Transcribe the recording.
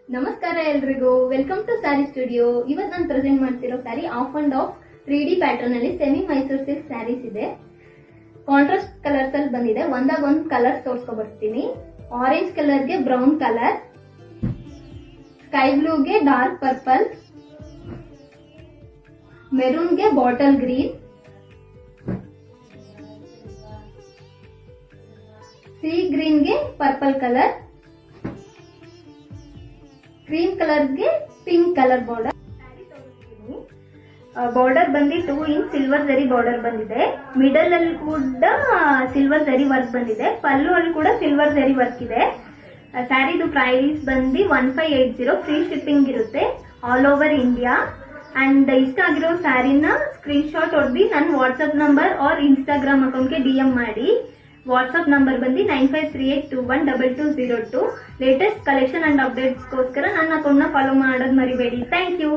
ನಮಸ್ಕಾರ ಎಲ್ರಿಗೂ, welcome to sari studio. ಇವತ್ತು ನಾನು ಪ್ರೆಸೆಂಟ್ ಮಾಡ್ತಿರೋ sari of and of 3D pattern ಅಲ್ಲಿ ಸೆಮಿ ಮೈಸೂರ್ ಸಿಲ್ಕ್ ಸ್ಯಾರೀಸ್ ಇದೆ. ಕಾಂಟ್ರಾಸ್ಟ್ ಕಲರ್ಸ್ ಅಲ್ಲಿ ಬಂದಿದೆ. ಒಂದಾಗ ಒಂದು ಕಲರ್ಸ್ ತೋರಿಸ್ಕೊ ಬರ್ತೀನಿ. ಆರೆಂಜ್ ಕಲರ್ಗೆ ಬ್ರೌನ್ ಕಲರ್, ಸ್ಕೈ ಬ್ಲೂಗೆ ಡಾರ್ಕ್ ಪರ್ಪಲ್, ಮೆರೂನ್ಗೆ ಬಾಟಲ್ ಗ್ರೀನ್, ಸಿ ಗ್ರೀನ್ಗೆ ಪರ್ಪಲ್ ಕಲರ್, ಕ್ರೀಮ್ ಕಲರ್ಗೆ ಪಿಂಕ್ ಕಲರ್ ಬಾರ್ಡರ್. ಬಾರ್ಡರ್ ಬಂದು 2 ಇಂಚ್ ಸಿಲ್ವರ್ ಜರಿ ಬಾರ್ಡರ್ ಬಂದಿದೆ. ಮಿಡಲ್ ಅಲ್ಲಿ ಕೂಡ ಸಿಲ್ವರ್ ಜರಿ ವರ್ಕ್ ಬಂದಿದೆ. ಪಲ್ಲು ಅಲ್ಲಿ ಕೂಡ ಸಿಲ್ವರ್ ಜರಿ ವರ್ಕ್ ಇದೆ. ಸ್ಯಾರಿದು ಪ್ರೈಸ್ ಬಂದು 1580. ಫ್ರೀ ಶಿಪ್ಪಿಂಗ್ ಇರುತ್ತೆ ಆಲ್ ಓವರ್ ಇಂಡಿಯಾ. ಅಂಡ್ ಇಷ್ಟ ಆಗಿರೋ ಸ್ಯಾರಿನ ಸ್ಕ್ರೀನ್ ಶಾಟ್ ಹೊಡೆದು ನನ್ನ ವಾಟ್ಸ್ಆಪ್ ನಂಬರ್ ಆರ್ ಇನ್ಸ್ಟಾಗ್ರಾಮ್ ಅಕೌಂಟ್ಗೆ DM ಮಾಡಿ. ವಾಟ್ಸ್ಆಪ್ ನಂಬರ್ ಬಂದು 9538212202. ಲೇಟೆಸ್ಟ್ ಕಲೆಕ್ಷನ್ ಅಂಡ್ ಅಪ್ಡೇಟ್ಸ್ಗೋಸ್ಕರ ನನ್ನ ಅಕೌಂಟ್ ನ ಫಾಲೋ ಮಾಡೋದು ಮರಿಬೇಡಿ. Thank you.